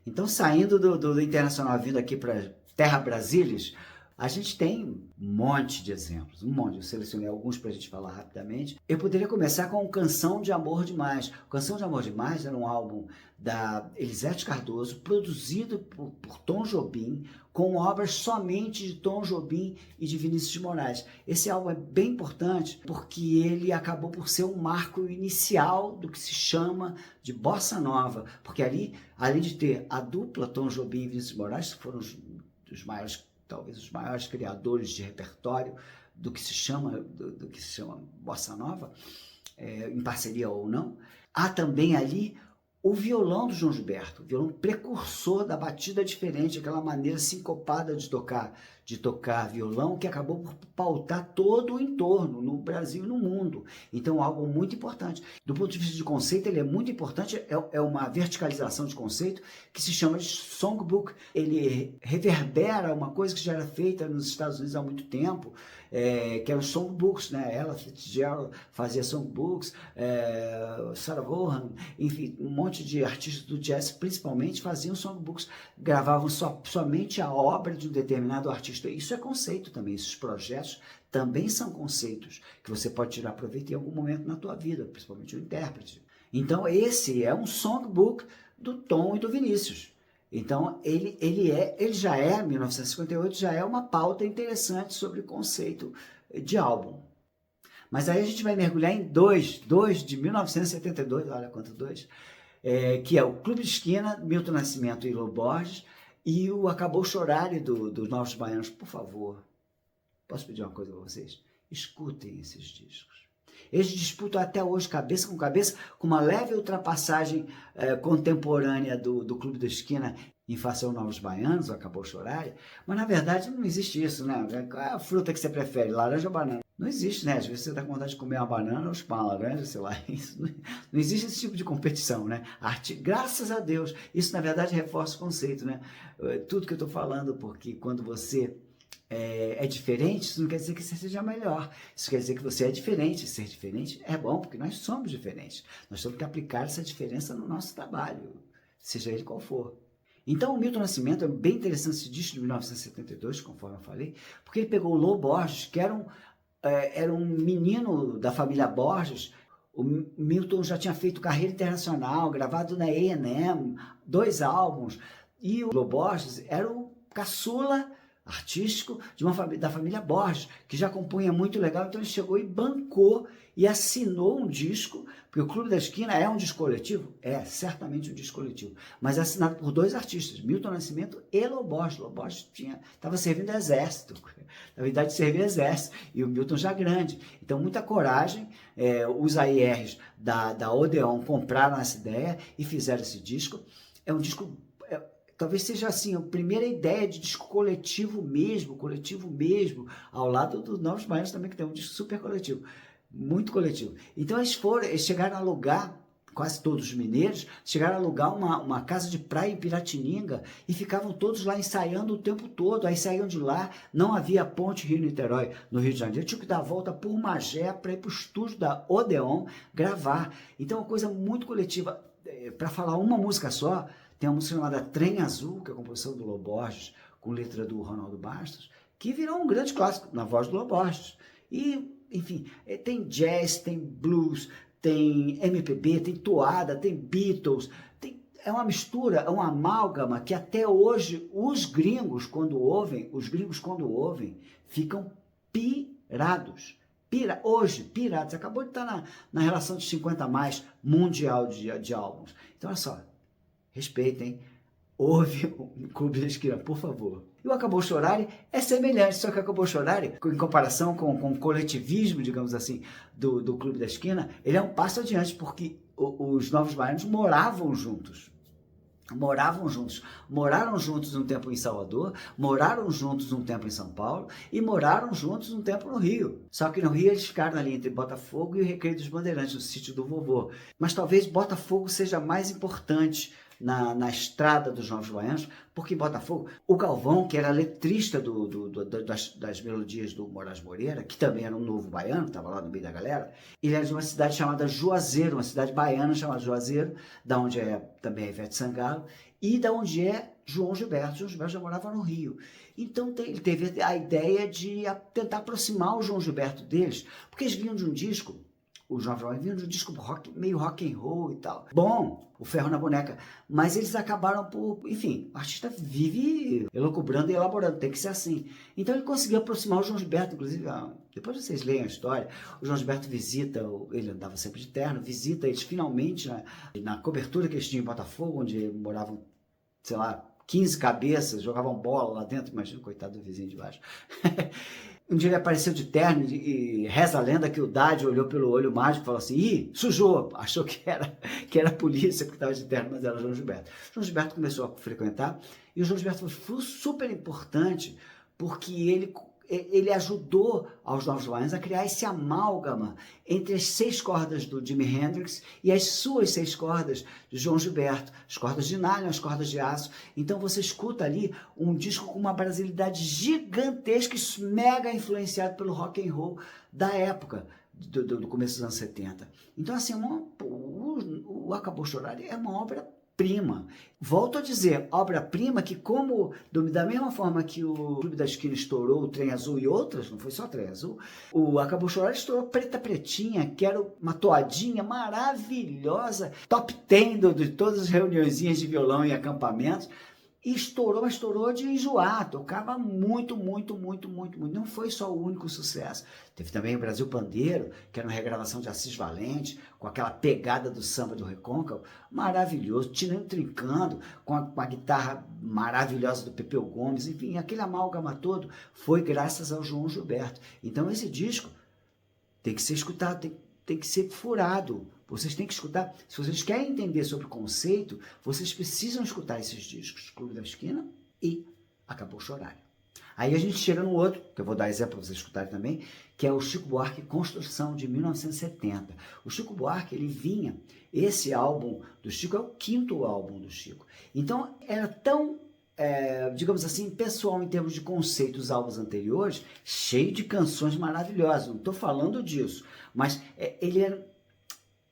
Então, saindo do Internacional, vindo aqui para Terra Brasílias, a gente tem um monte de exemplos, um monte. Eu selecionei alguns para a gente falar rapidamente. Eu poderia começar com Canção de Amor Demais. Canção de Amor Demais era um álbum da Elisete Cardoso, produzido por Tom Jobim, com obras somente de Tom Jobim e de Vinícius de Moraes. Esse álbum é bem importante porque ele acabou por ser um marco inicial do que se chama de bossa nova, porque ali, além de ter a dupla Tom Jobim e Vinícius de Moraes, que foram os maiores, talvez os maiores criadores de repertório do que se chama bossa nova, em parceria ou não, há também ali o violão do João Gilberto, o violão precursor da batida diferente, aquela maneira sincopada de tocar violão, que acabou por pautar todo o entorno no Brasil e no mundo. Então, algo muito importante. Do ponto de vista de conceito, ele é muito importante, é uma verticalização de conceito que se chama de songbook. Ele reverbera uma coisa que já era feita nos Estados Unidos há muito tempo, que eram os songbooks, né? Ella Fitzgerald fazia songbooks, Sarah Vaughan, enfim, um monte de artistas do jazz, principalmente, faziam songbooks, gravavam somente a obra de um determinado artista. Isso é conceito também, esses projetos também são conceitos que você pode tirar proveito em algum momento na tua vida, principalmente o intérprete. Então, esse é um songbook do Tom e do Vinícius. Então, ele já é, 1958, já é uma pauta interessante sobre o conceito de álbum. Mas aí a gente vai mergulhar em dois de 1972, olha quanto dois, que é o Clube de Esquina, Milton Nascimento e Lô Borges, e o Acabou Chorare dos Novos Baianos. Por favor, posso pedir uma coisa para vocês? Escutem esses discos. Eles disputam até hoje, cabeça, com uma leve ultrapassagem contemporânea do Clube da Esquina em face aos Novos Baianos, o Acabou Chorare, mas na verdade não existe isso, né? Qual é a fruta que você prefere, laranja ou banana? Não existe, né? Às vezes você está com vontade de comer uma banana ou chupar uma laranja, sei lá. Isso não existe esse tipo de competição, né? Graças a Deus, isso na verdade reforça o conceito, né? Tudo que eu estou falando, porque quando você é diferente, isso não quer dizer que você seja melhor. Isso quer dizer que você é diferente. Ser diferente é bom, porque nós somos diferentes. Nós temos que aplicar essa diferença no nosso trabalho, seja ele qual for. Então, o Milton Nascimento é bem interessante esse disco de 1972, conforme eu falei, porque ele pegou o Lô Borges, que era um menino da família Borges. O Milton já tinha feito carreira internacional, gravado na A&M, 2 álbuns, e o Lô Borges era o caçula artístico da família Borges, que já compunha muito legal. Então ele chegou e bancou e assinou um disco, porque o Clube da Esquina é um disco coletivo? É, certamente um disco coletivo, mas assinado por 2 artistas, Milton Nascimento e Lô Borges. Lô Borges estava servindo exército, na verdade servia exército, e o Milton já grande. Então muita coragem, os AIRs da Odeon compraram essa ideia e fizeram esse disco. É um disco, talvez seja assim, a primeira ideia de disco coletivo mesmo, ao lado dos Novos Baianos também, que tem um disco super coletivo, muito coletivo. Então eles chegaram a alugar, quase todos os mineiros, chegaram a alugar uma casa de praia em Piratininga e ficavam todos lá ensaiando o tempo todo. Aí saíam de lá, não havia ponte Rio-Niterói no Rio de Janeiro, tinha que dar a volta por Magé para ir para o estúdio da Odeon gravar. Então é uma coisa muito coletiva. Para falar uma música só, tem uma música chamada Trem Azul, que é a composição do Lô Borges, com letra do Ronaldo Bastos, que virou um grande clássico na voz do Lô Borges. E, enfim, tem jazz, tem blues, tem MPB, tem toada, tem Beatles, é uma mistura, é uma amálgama que até hoje os gringos, quando ouvem, ficam pirados. Hoje, pirados. Acabou de estar na relação de 50 mais mundial de álbuns. Então, olha só, respeitem, ouve o Clube da Esquina, por favor. E o Acabou Chorare é semelhante, só que o Acabou Chorare, em comparação com o coletivismo, digamos assim, do Clube da Esquina, ele é um passo adiante, porque os Novos Baianos moravam juntos, moraram juntos um tempo em Salvador, moraram juntos um tempo em São Paulo e moraram juntos um tempo no Rio. Só que no Rio eles ficaram ali entre Botafogo e o Recreio dos Bandeirantes, no sítio do vovô. Mas talvez Botafogo seja mais importante na estrada dos Novos Baianos, porque em Botafogo, o Galvão, que era letrista das melodias do Moraes Moreira, que também era um novo baiano, estava lá no meio da galera, ele era de uma cidade chamada Juazeiro, uma cidade baiana chamada Juazeiro, da onde é também a Ivete Sangalo, e da onde é João Gilberto. João Gilberto já morava no Rio. Então ele teve a ideia de tentar aproximar o João Gilberto deles, porque eles vinham de um disco, o Jovem Rock vinha de um disco meio rock and roll e tal. Bom, o Ferro na Boneca, mas eles acabaram por, enfim, o artista vive elucubrando e elaborando, tem que ser assim. Então ele conseguiu aproximar o João Gilberto, inclusive, depois vocês leem a história, o João Gilberto visita, ele andava sempre de terno, visita eles finalmente na cobertura que eles tinham em Botafogo, onde moravam, sei lá, 15 cabeças, jogavam bola lá dentro, imagina o coitado do vizinho de baixo. Um dia ele apareceu de terno e reza a lenda que o Dade olhou pelo olho mágico e falou assim, ih, sujou, achou que era a polícia porque estava de terno, mas era o João Gilberto. O João Gilberto começou a frequentar e o João Gilberto foi super importante porque ele ajudou aos Novos Baianos a criar esse amálgama entre as 6 cordas do Jimi Hendrix e as suas 6 cordas de João Gilberto, as cordas de nylon, as cordas de aço. Então você escuta ali um disco com uma brasilidade gigantesca, mega influenciado pelo rock and roll da época, do começo dos anos 70. Então assim, o Acabou Chorar é uma obra prima. Volto a dizer, obra-prima que da mesma forma que o Clube da Esquina estourou o Trem Azul e outras, não foi só Trem Azul, o Acabou Chorar estourou Preta Pretinha, que era uma toadinha maravilhosa, top 10 de todas as reuniõezinhas de violão em acampamentos, e estourou de enjoar, tocava muito, muito, muito, muito, muito. Não foi só o único sucesso. Teve também o Brasil Pandeiro, que era uma regravação de Assis Valente, com aquela pegada do samba do Recôncavo, maravilhoso. Tirando Trincando, com a guitarra maravilhosa do Pepeu Gomes, enfim, aquele amálgama todo foi graças ao João Gilberto. Então esse disco tem que ser escutado, tem que ser furado. Vocês têm que escutar. Se vocês querem entender sobre o conceito, vocês precisam escutar esses discos. Clube da Esquina e Acabou Chorar. Aí a gente chega no outro, que eu vou dar exemplo para vocês escutarem também, que é o Chico Buarque Construção, de 1970. O Chico Buarque, esse álbum do Chico é o 5º álbum do Chico. Então era tão, digamos assim, pessoal em termos de conceito os álbuns anteriores, cheio de canções maravilhosas. Não estou falando disso, mas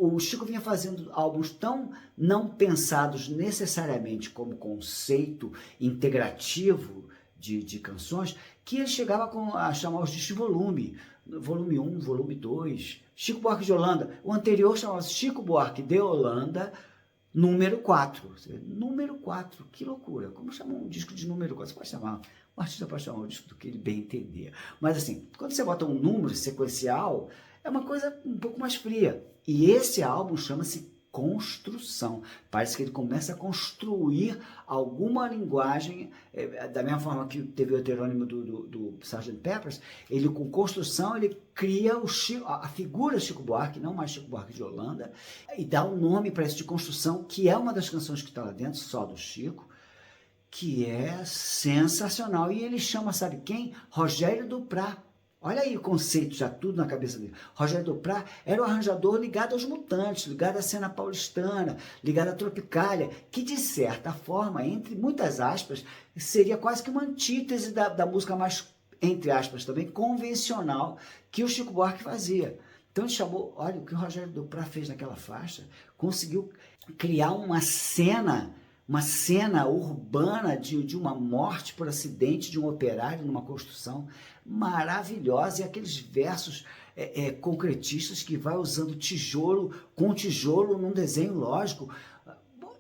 o Chico vinha fazendo álbuns tão não pensados necessariamente como conceito integrativo de canções, que ele chegava a chamar os discos de volume 1, volume 2, Chico Buarque de Holanda. O anterior chamava-se Chico Buarque de Holanda, número 4. Número 4, que loucura. Como chamar um disco de número 4? Você pode chamar, o artista pode chamar o disco do que ele bem entender. Mas assim, quando você bota um número sequencial, é uma coisa um pouco mais fria. E esse álbum chama-se Construção. Parece que ele começa a construir alguma linguagem, da mesma forma que teve o heterônimo do Sgt. Peppers, ele com Construção, ele cria a figura Chico Buarque, não mais Chico Buarque de Holanda, e dá um nome para isso de Construção, que é uma das canções que está lá dentro, só do Chico, que é sensacional. E ele chama, sabe quem? Rogério Duprat. Olha aí o conceito, já tudo na cabeça dele. Rogério Duprat era o arranjador ligado aos Mutantes, ligado à cena paulistana, ligado à Tropicália, que de certa forma, entre muitas aspas, seria quase que uma antítese da música mais, entre aspas também, convencional que o Chico Buarque fazia. Então ele chamou, olha o que o Rogério Duprat fez naquela faixa, conseguiu criar uma cena urbana de uma morte por acidente de um operário numa construção maravilhosa, e aqueles versos concretistas que vai usando tijolo com tijolo num desenho lógico.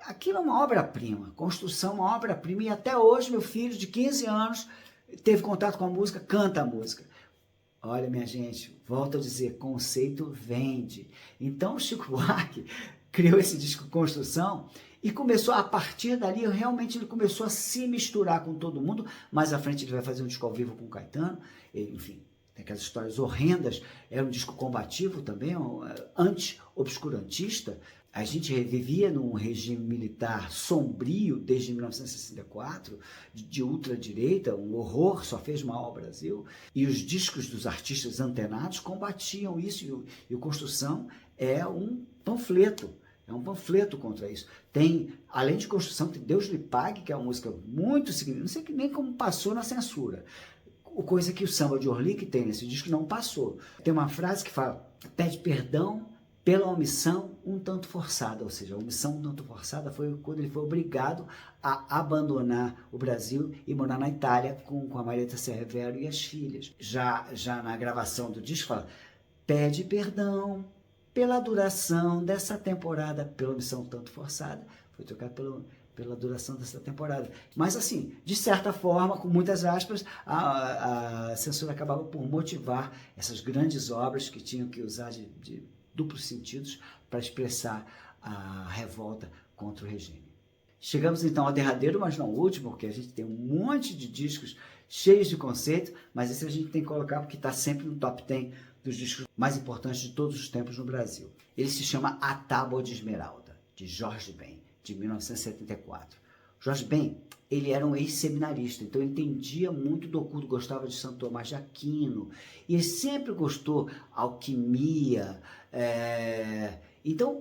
Aquilo é uma obra-prima, Construção é uma obra-prima, e até hoje meu filho de 15 anos teve contato com a música, canta a música. Olha, minha gente, volto a dizer, conceito vende. Então o Chico Buarque criou esse disco Construção e começou, a partir dali, realmente ele começou a se misturar com todo mundo. Mais à frente ele vai fazer um disco ao vivo com o Caetano, enfim, tem aquelas histórias horrendas. Era um disco combativo também, anti-obscurantista. A gente vivia num regime militar sombrio desde 1964, de ultradireita, um horror, só fez mal ao Brasil. E os discos dos artistas antenados combatiam isso, e o Construção é um panfleto. É um panfleto contra isso. Tem, além de Construção, tem Deus lhe pague, que é uma música muito significativa. Não sei nem como passou na censura. Coisa que o Samba de Orly, que tem nesse disco, não passou. Tem uma frase que fala, pede perdão pela omissão um tanto forçada, ou seja, a omissão um tanto forçada foi quando ele foi obrigado a abandonar o Brasil e morar na Itália com a Marieta Severo e as filhas. Já na gravação do disco fala, pede perdão pela duração dessa temporada, pela omissão um tanto forçada, foi tocado pela duração dessa temporada. Mas assim, de certa forma, com muitas aspas, a censura acabava por motivar essas grandes obras que tinham que usar de duplos sentidos para expressar a revolta contra o regime. Chegamos então ao derradeiro, mas não ao último, porque a gente tem um monte de discos cheios de conceito, mas esse a gente tem que colocar porque está sempre no top 10 dos discos mais importantes de todos os tempos no Brasil. Ele se chama A Tábua de Esmeralda, de Jorge Ben, de 1974. Jorge Ben, ele era um ex-seminarista, então ele entendia muito do oculto, gostava de Santo Tomás de Aquino, e ele sempre gostou alquimia. Então,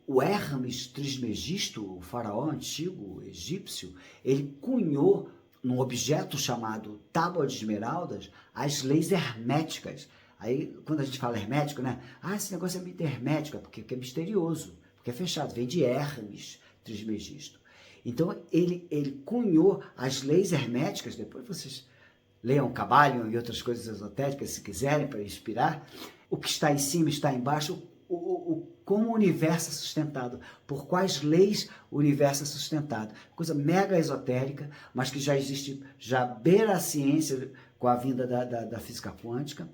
o Hermes Trismegisto, o faraó antigo egípcio, ele cunhou num objeto chamado Tábua de Esmeraldas as leis herméticas. Aí, quando a gente fala hermético, né? Esse negócio é muito hermético, porque é misterioso, porque é fechado, vem de Hermes Trismegisto. Então, ele cunhou as leis herméticas, depois vocês leiam Caballion e outras coisas esotéricas, se quiserem, para inspirar. O que está em cima está embaixo, como o universo é sustentado, por quais leis o universo é sustentado. Coisa mega esotérica, mas que já existe, já beira a ciência com a vinda da física quântica.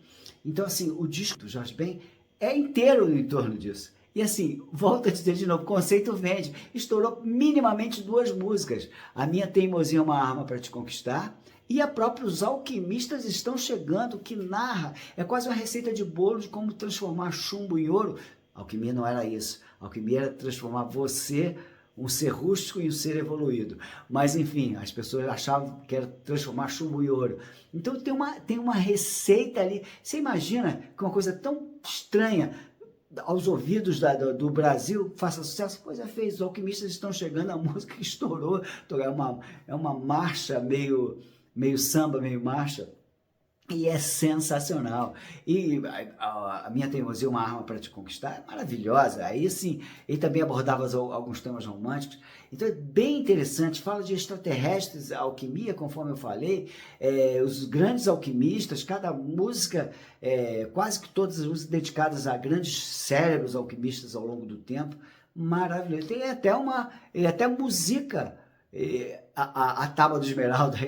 Então, assim, o disco do Jorge Ben é inteiro em torno disso. E assim, volto a dizer de novo, o conceito vende. Estourou minimamente 2 músicas. A Minha Teimosia é uma Arma para Te Conquistar e a própria Os Alquimistas Estão Chegando, que narra, é quase uma receita de bolo de como transformar chumbo em ouro. Alquimia não era isso. Alquimia era transformar você, um ser rústico, em um ser evoluído. Mas enfim, as pessoas achavam que era transformar chumbo em ouro. Então tem uma receita ali. Você imagina que uma coisa tão estranha aos ouvidos do Brasil faça sucesso? Pois é, fez. Os Alquimistas Estão Chegando, a música que estourou. É uma marcha meio samba, meio marcha. E é sensacional. E a Minha Teimosia é uma Arma para Te Conquistar é maravilhosa. Aí sim, ele também abordava alguns temas românticos. Então é bem interessante. Fala de extraterrestres, alquimia, conforme eu falei. Os grandes alquimistas, cada música, quase que todas as músicas dedicadas a grandes cérebros alquimistas ao longo do tempo. Maravilhoso. Tem até música, a Tábua de Esmeralda.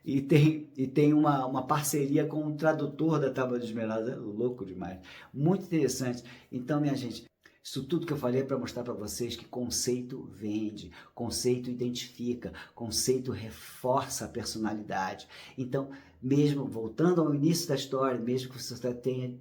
E tem uma parceria com um tradutor da Tábua de Esmeralda. É louco demais. Muito interessante. Então, minha gente, isso tudo que eu falei é para mostrar para vocês que conceito vende, conceito identifica, conceito reforça a personalidade. Então, mesmo voltando ao início da história, mesmo que você tenha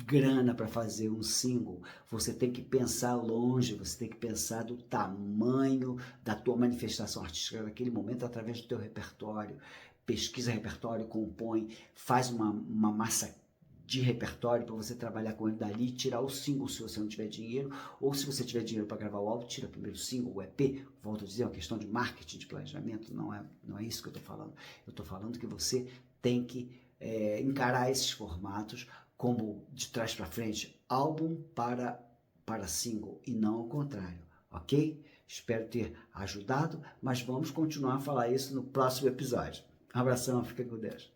grana para fazer um single, você tem que pensar longe, você tem que pensar do tamanho da tua manifestação artística naquele momento através do teu repertório. Pesquisa repertório, compõe, faz uma massa de repertório para você trabalhar com ele dali, tirar o single se você não tiver dinheiro, ou se você tiver dinheiro para gravar o álbum, tira primeiro o single, o EP. Volto a dizer, é uma questão de marketing, de planejamento, não é isso que eu estou falando. Eu estou falando que você tem que encarar esses formatos como de trás para frente, álbum para single, e não ao contrário, ok? Espero ter ajudado, mas vamos continuar a falar isso no próximo episódio. Um abração, fica com Deus.